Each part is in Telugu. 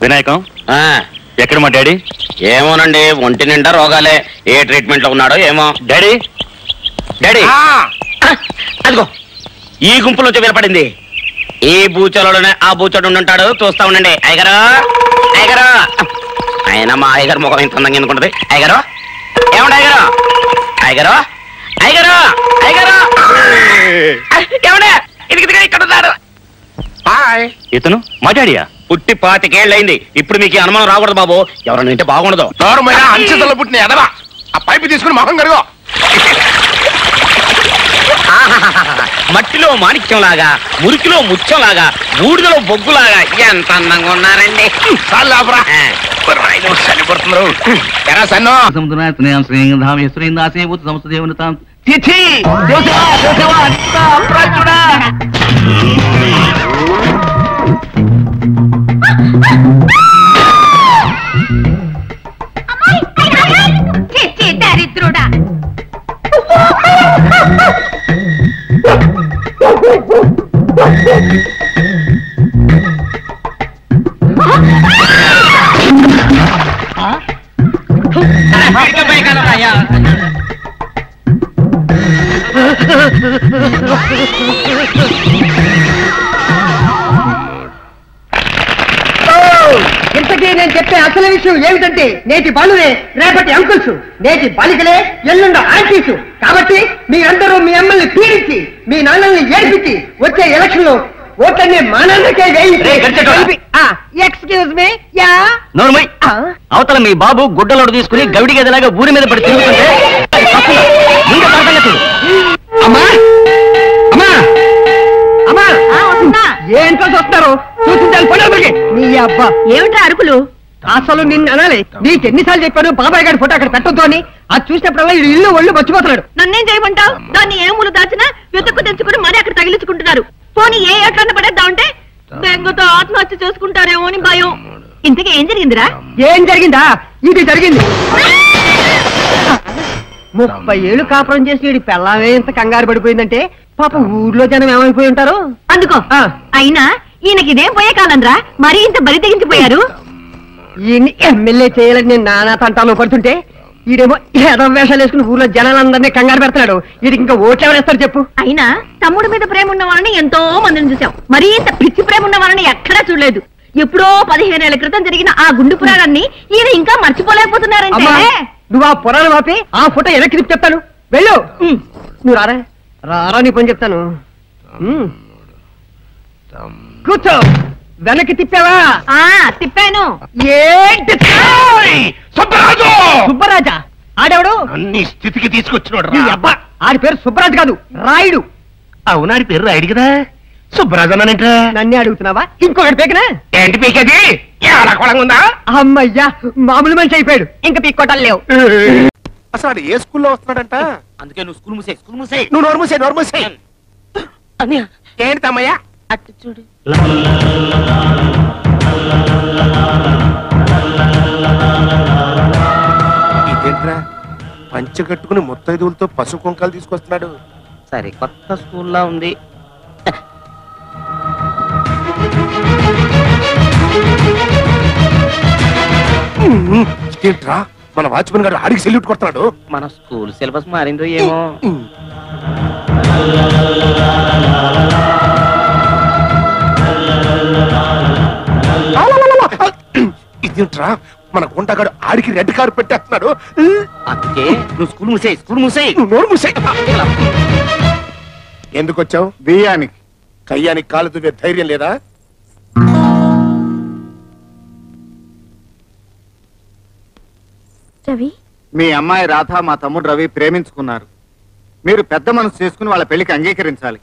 వినాయకం ఎక్కడ మా డాడీ? ఏమోనండి, ఒంటి నిండా రోగాలే. ఏ ట్రీట్మెంట్ లో ఉన్నాడో ఏమో. డాడీ డాడీ అదిగో ఈ గుంపులోంచి వినపడింది. ఈ బూచోలోనే ఆ బూచోడు ఉంటాడు, చూస్తా ఉండండి. అయ్యగారు అయ్యగారు, ఆయన మా అయ్యగారు ముఖం ఇంత అందంగా ఎందుకుంటది. అయ్యగారు ఏమండి, అయ్యగారు అయ్యగారు అయ్యగారు అయ్యగారు ఏమండే ఇది ఇక్కడ ఉన్నాడు. ఇతను మా డాడీయా? పుట్టి 25 ఏళ్ళైంది. ఇప్పుడు మీకు అనుమానం రాకూడదు బాబు, ఎవరన్నా వింటే బాగుండదు. అంచెతలో పుట్టిన ఎదవా, ఆ పైపు తీసుకుని మొహం కడుగో. మట్టిలో మాణిక్యం లాగా, మురికిలో ముత్యం లాగా, బూడిదలో బొగ్గులాగా ఎంత అందంగా ఉన్నారండి. చనిపడుతున్నారు. ఎరా సన్నో దరిద్రుడా, ఇంతకీ నేను చెప్పే అసలు విషయం ఏమిటంటే, నేటి బాలురే రేపటి అంకుల్స్, నేటి బాలికలే ఎల్లుండ ఆంటీసు. కాబట్టి మీరందరూ మీ అమ్మల్ని పీడించి, మీ నాన్నల్ని ఏడిపించి వచ్చే ఎలక్షన్ లో ఓట్లన్నీ మా నాన్నకే వేయించి. ఎక్స్క్యూజ్ మీ, యా నోర్మై, అవతల మీ బాబు గుడ్డలోడు తీసుకుని గవిడి గదిలాగా ఊరి మీద పడి తిరుగుతుంటే అమ్మా అమ్మా అమ్మా ఏంటో చూస్తారు, చూసించాలి పండుగ. నీ అబ్బా ఏమిటా అరుకులు? అసలు నిన్ను అనాలి, నీకు ఎన్నిసార్లు చెప్పాను బాబాయ్ గారి ఫోటో అక్కడ పెట్టొద్దు అని. అది చూసినప్పుడల్లా ఇల్లు ఒళ్ళు మర్చిపోతున్నాడు. నన్నేం చేయమంటావు? దాన్ని ఏ మూలు దాచినా వెతుక్కు తెచ్చుకుని మరీ అక్కడ తగిలించుకుంటున్నారు. పోనీ ఏ ఎట్లన్న పడేద్దామంటే బెంగతో ఆత్మహత్య చేసుకుంటారేమో అని భయం. ఇంతకీ ఏం జరిగిందిరా? ఏం జరిగిందా? ఇది జరిగింది. 30 ఏళ్ళు కాపురం చేసి వీడి పెళ్ళామే ఇంత కంగారు పడిపోయిందంటే పాప ఊర్లో జనం ఏమైపోయి ఉంటారు. అందుకో అయినా ఈయనకి ఇదేం పోయే కాలంరా, మరీ ఇంత బరి తెగించిపోయారు. ఈయన్ని ఎమ్మెల్యే చేయాలని నేను నానా తంటాలో పడుతుంటే ఈడేమో ఏదో వేషాలు వేసుకుని ఊర్లో జనాలందరినీ కంగారు పెడతాడు. వీడికి ఇంకా ఓట్లు ఎవరేస్తారు చెప్పు? అయినా తమ్ముడి మీద ప్రేమ ఉన్న వాళ్ళని ఎంతో మందిని చూసాం, మరీ ఇంత పిచ్చి ప్రేమ ఉన్న వాళ్ళని ఎక్కడా చూడలేదు. ఎప్పుడో 15 ఏళ్ల క్రితం జరిగిన ఆ గుండు పురాణాన్ని ఈయన ఇంకా మర్చిపోలేకపోతున్నారంటే. నువ్వు ఆ పురాణం ఆపి ఆ ఫోటో వెనక్కి తిప్పి చెప్తాను, వెళ్ళు. నువ్వు రారా రారా, నీ పని చెప్తాను. కూర్చో. వెనక్కి తిప్పావా? తిప్పాను. ఏంటి సుబ్బరాజు? సుబ్బరాజా? ఆడేవాడు అన్ని స్థితికి తీసుకొచ్చినాడు. అబ్బా, ఆడి పేరు సుబ్బరాజు కాదు, రాయుడు. అవునాడి పేరు రాయుడు కదా, సుబ్బరాజు అన్నానంట. నన్నే అడుగుతున్నావా? ఇంకొకటి పేకనా? ఏంటి పీకేది? ఉందా? అమ్మయ్యా, మామూలు మనిషి అయిపోయాడు. ఇంకా పీక్కోటాలు లేవు. అసలు ఏ స్కూల్లో వస్తున్నాడంట? అందుకే నువ్వు స్కూల్ మూసే. నువ్వు నోరు మూసే. ఏంటి తమ్మయ్యా? అట్టు చూడు. ఇదేంట్రా, పంచె కట్టుకుని ముత్తైదువులతో పసుపు కుంకాలు తీసుకొస్తున్నాడు. సరే, కొత్త స్కూల్లో ఉంది. ఏంట్రా, మన వాచ్మెన్ గారు ఆడికి సెల్యూట్ కొడుతున్నాడు. మన స్కూల్ సిలబస్ మారిందో ఏమో. ఇదేంట్రా, మన గుంటగాడు ఆడికి రెడ్ కార్ పెట్టేస్తున్నాడు. అందుకే నువ్వు స్కూల్ మూసేయి. నువ్వు నోరు మూసేయ్. ఎందుకు వచ్చావు? బియ్యానికి. కయ్యానికి కాలు దువ్వే ధైర్యం లేదా? రవి, మీ అమ్మాయి రాధ మా తమ్ముడు రవి ప్రేమించుకున్నారు. మీరు పెద్ద మనసు చేసుకుని వాళ్ళ పెళ్లికి అంగీకరించాలి.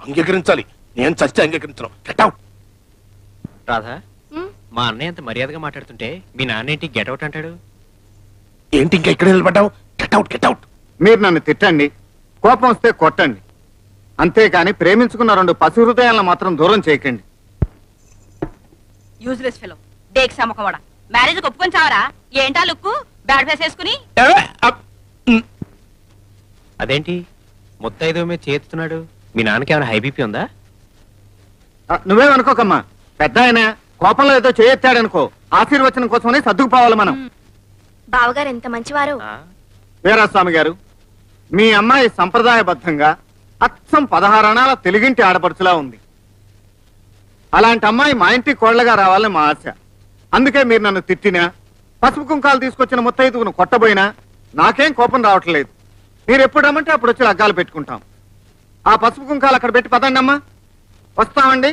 అంగీకరించాలి. నేను చచ్చి అంగీకరించను. Get out. రాధా, మా అన్నయ్య అంత మర్యాదగా మాట్లాడుతుంటే మీ నాన్నేంటి గెట్అవుట్ అంటాడు? ఏంటి ఇంకా ఇక్కడ నిలబడ్డావు? Get out. మీరు నన్ను తిట్టండి, కోపం వస్తే కొట్టండి, అంతేకాని ప్రేమించుకున్న 2 పసి హృదయాలను మాత్రం దూరం చేయకండి. యూజ్లెస్ ఫెలో, డేక్ సమకవాడ. మ్యారేజ్ ఒప్పుకొని చావరా? ఏంటా లుక్కు? బ్యాడ్ ఫేస్ వేసుకుని. అదేంటి ముత్తైదో మీద చేస్తున్నాడు? మీ నాన్నకి ఏమైనా హై బీపీ ఉందా? నువ్వేమనుకోకమ్మా, పెద్ద ఆయన కోపంలో ఏదో చేయెత్తాడనుకో ఆశీర్వచనం కోసమని సర్దుకుపోవాలి మనం. బావగారు ఎంత మంచివారు. వీరాస్వామి గారు, మీ అమ్మాయి సంప్రదాయబద్ధంగా అచ్చం 16 అణాల తెలుగింటి ఆడపడుచులా ఉంది. అలాంటి అమ్మాయి మా ఇంటి కోళ్లగా రావాలని మా ఆశ. అందుకే మీరు నన్ను తిట్టినా, పసుపు కుంకాలు తీసుకొచ్చిన ముత్తైదుగును కొట్టబోయినా నాకేం కోపం రావట్లేదు. మీరు ఎప్పుడు రమ్మంటే అప్పుడు వచ్చి లగ్గాలు పెట్టుకుంటాం. ఆ పసుపు కుంకాలు అక్కడ పెట్టి పదండి అమ్మా. వస్తామండి.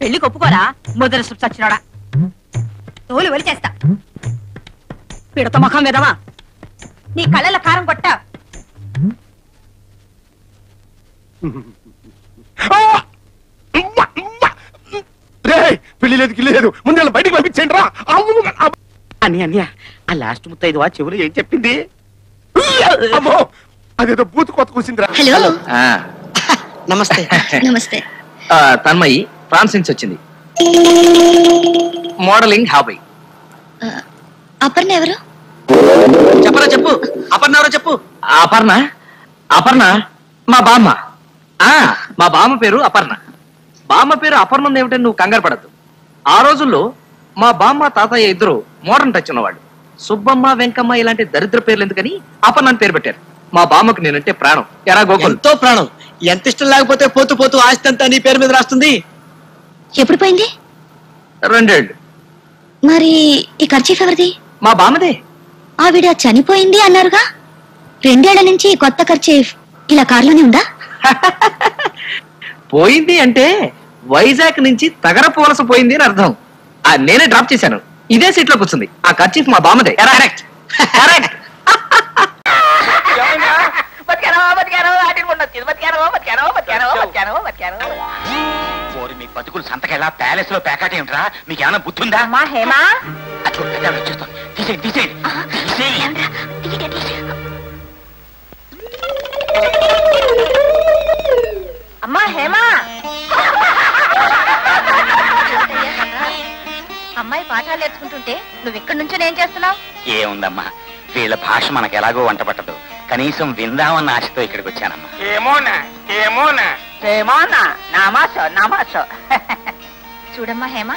పెళ్లి ఒప్పుకోరా ముద్ర చచ్చినాడా? తోలు వెలి చేస్తా. పిడత ముఖం విధవా, నీ కళ్ళల కారం కొట్ట. పెళ్లి లేదు గిల్లి లేదు, ముందు బయటికి పంపించండి రా. అన్నయ్య ఆ లాస్ట్ ముత్తైదువా చెవులు ఏం చెప్పింది? అమ్మో, అదేదో బూత్ కొత్త కూసిందిరా. హలో నమస్తే. నమస్తే. తన్మయి ఫ్రాన్స్ నుంచి వచ్చింది. Modelling hobby. అపర్ణ ఎవరు? చెప్పరా చెప్పు. అపర్ణ ఎవరో చెప్పు. అపర్ణ అపర్ణ మా బామ్మ. మా బామ్మ పేరు అపర్ణ. బామ్మ పేరు అపర్ణ ఉంది ఏమిటని నువ్వు కంగారు పడద్దు. ఆ రోజుల్లో మా బామ్మ తాతయ్య ఇద్దరు మోడర్న్ టచ్ ఉన్నవాళ్ళు. సుబ్బమ్మ వెంకమ్మ ఇలాంటి దరిద్ర పేర్లు ఎందుకని అపర్ణ అని పేరు పెట్టారు. మా బామ్మకు నేనంటే ప్రాణం. ఎరా గోకుల్? ఎంతో ప్రాణం. ఎంత ఇష్టం లేకపోతే పోతూ పోతూ ఆస్తి అంతా నీ పేరు మీద రాస్తుంది. ఎప్పుడు పోయింది? 2 ఏళ్ళు. మరి ఈ ఖర్చీఫ్ ఎవరిది? మా బామ్మదే. ఆవిడ చనిపోయింది అన్నారుగా. 2 ఏళ్ల నుంచి కొత్త ఖర్చీఫ్ ఇలా కారులోనే ఉందా? పోయింది అంటే వైజాగ్ నుంచి తగరపు వలస పోయింది అని అర్థం. నేనే డ్రాప్ చేశాను. ఇదే సీట్ లో కూర్చుంది. ఆ ఖర్చీఫ్ మా బామ్మదే. Correct correct. మీ బతుకులు సంతకెళ్ళా ప్యాలెస్ లో ప్యాకెట్ ఏమిట్రా? మీకు ఏమైనా బుద్ధి ఉందా? హేమా తీసేయండి తీసేయండి తీసేయండి. అమ్మా హేమా. అమ్మాయి పాఠాలు నేర్చుకుంటుంటే నువ్వు ఇక్కడి నుంచి ఏం చేస్తున్నావు? ఏముందమ్మా, వీళ్ళ భాష మనకు ఎలాగో వంట పట్టదు. కనీసం విందామన్న ఆశతో ఇక్కడికి వచ్చానమ్మా. చూడమ్మా హేమ,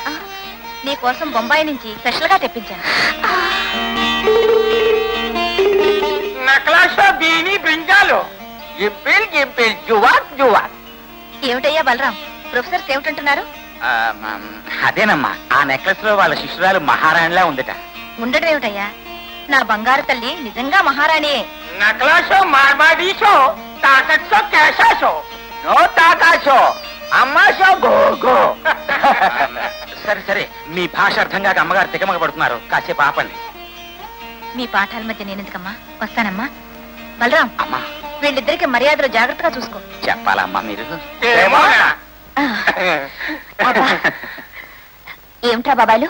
నీ కోసం బొంబాయి నుంచి స్పెషల్ గా తెప్పించాను. ఏమిటయ్యా బలరాం, ప్రొఫెసర్స్ ఏమిటంటున్నారు? అదేనమ్మా, ఆ నెక్లెస్ లో వాళ్ళ శిష్యురాలు మహారాణిలా ఉందట. ఉండడం ఏమిటయ్యా, నా బంగారు తల్లి నిజంగా మహారాణి. నక్లాషో మార్బాడీషో తాకట్సో క్యాషాషో నో తాకాషో అమ్మాషో గోగో. సరే సరే, మీ భాష అర్థం కాక అమ్మగారు తికమక పడుతున్నారు. కాసేపు ఆపండి. మీ పాఠాల మధ్య నేనెందుకమ్మా, వస్తానమ్మా. బలరాం, అమ్మా వీళ్ళిద్దరికి మర్యాదలు జాగ్రత్తగా చూసుకో. చెప్పాలమ్మా మీరు. ఏమిటా బాబాలు,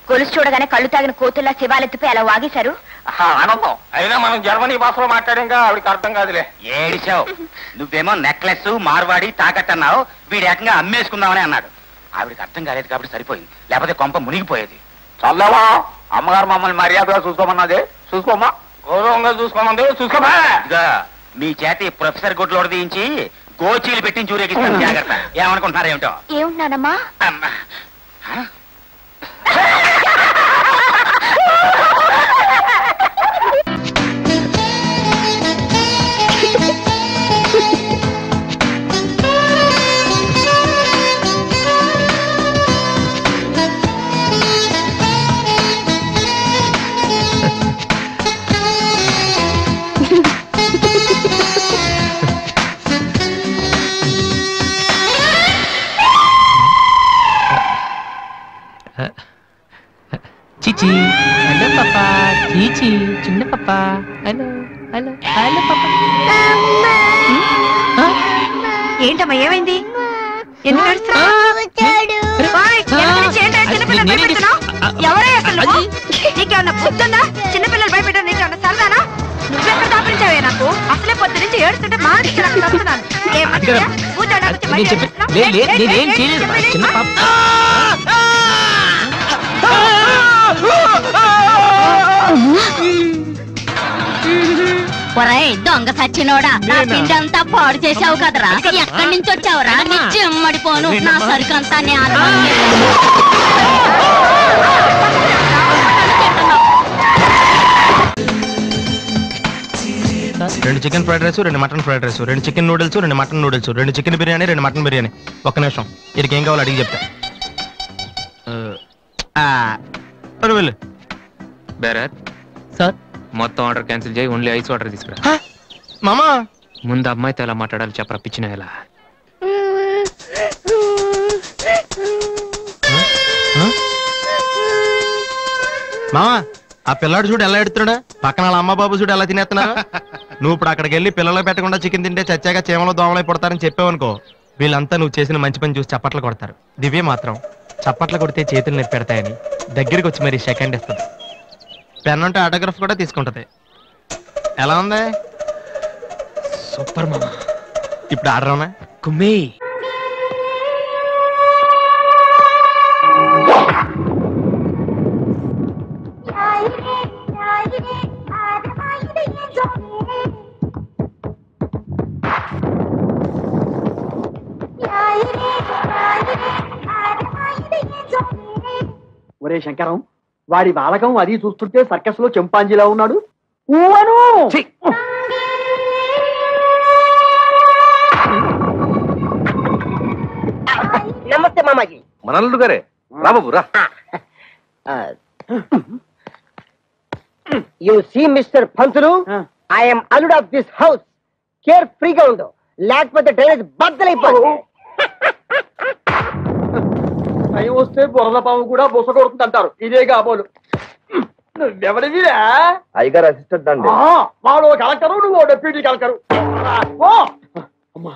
గొలుసు చూడగానే కళ్ళు తాగిన కోతుల్లా శివాలెత్తిపోయి అలా వాగేశారు? ఆనందం. అయినా మనం జర్మనీ భాషలో మాట్లాడాక ఆవిడికి అర్థం కాదులే. ఏడిచావు. నువ్వేమో నెక్లెస్ మార్వాడి తాకట్టన్నావు, వీడు ఏకంగా అమ్మేసుకుందామని అన్నాడు. ఆవిడికి అర్థం కాలేదు కాబట్టి సరిపోయింది, లేకపోతే కొంప మునిగిపోయేది. చల్లవా, అమ్మగారు మమ్మల్ని మర్యాదగా చూసుకోమన్నది. చూసుకోమా, గౌరవంగా చూసుకోమంది. చూసుకోమా. మీ చేతి ప్రొఫెసర్ గుడ్లు తీయించి గోచీలు పెట్టించి ఊరేగిస్తాను. జాగ్రత్త. ఏమనుకుంటున్నారు ఏమిటో? ఏమున్నానమ్మా? చిచి హలో పాపా. చీచి చిన్న పాపా. హలో హలో హలో పాపా. ఏంటమ్మా, ఏమైంది? ఎందుకు ఏడుస్తున్నావ్? ఎవరై అసలు నువ్వు? నీకేమన్నా బుద్ధుందా? చిన్నపిల్లలు భయపెట్టారు, నీకేమన్నా సరదానా? నువ్వెక్కడ దాపరించావే నాకు? అసలే పొద్దు నుంచి ఏడుస్తుంటే మాట్లాడుతున్నాను. చిన్న పాప. ఒరేయ్ దొంగ సచ్చినోడా నా పిండి అంతా పాడు చేసావు కదరా ఎక్కడి నుంచి వచ్చావురా నీ చెమ్మడిపోను నా సరుకంతా రెండు చికెన్ ఫ్రైడ్ రైస్, రెండు మటన్ ఫ్రైడ్ రైస్, రెండు చికెన్ నూడిల్స్, రెండు మటన్ నూడిల్స్, రెండు చికెన్ బిర్యానీ, రెండు మటన్ బిర్యానీ. ఒక్క నిమిషం, వీరికి ఏం కావాలో అడిగి చెప్తా. వెళ్ళు. బేరత్ సార్, మొత్తం ఆర్డర్ క్యాన్సిల్ చేయి, ఓన్లీ ఐస్ వాటర్ తీసుకురా. మామా ముందు అమ్మాయితో ఎలా మాట్లాడాలి చెప్పరా పిచ్చిన ఎలా. మామా ఆ పిల్లాడు చూడు ఎలా ఎడుతున్నాడా, పక్కన వాళ్ళ అమ్మ బాబు చూడు ఎలా తినేస్తున్నా. నువ్వు ఇప్పుడు అక్కడికి వెళ్ళి పిల్లలు పెట్టకుండా చికెన్ తింటే చచ్చాక చీమలో దోమలై పడతారని చెప్పావనుకో, వీళ్ళంతా నువ్వు చేసిన మంచి పని చూసి చప్పట్లు కొడతారు. దివ్య మాత్రం చప్పట్లు కొడితే చేతులు నొప్పి పెడతాయని దగ్గరికి వచ్చి మరి సెకండ్ ఇస్తుంది. పెన్ ఉంటే ఆటోగ్రాఫ్ కూడా తీసుకుంటది. ఎలా ఉంది? సూపర్ మామా. ఇప్పుడు ఆర్డర్ అవునా? కుమ్మి ఒరే శంకరం, వాడి బాలకం అది చూస్తుంటే సర్కస్ లో చెంపాంజీలా ఉన్నాడు. ఊవను నమస్తే మామాజీ. మనల్లుడు గారే రాబాబు రా. You see mister Pantulu, I'm అల్లుడ్ ఆఫ్ దిస్ హౌస్. కేర్ ఫ్రీగా ఉండు, లేకపోతే డ్రైనేజ్ బద్దలైపోతుంది. టైం వస్తే బురద పాము కూడా బుస కొడుతుంది అంటారు, ఇదే కాబోలు. నువ్వెవడివిరా? అయ్యగారు అసిస్టెంట్ అండి. వాడు కలెక్టరు, నువ్వు డెప్యూటీ కలెక్టరు. అమ్మా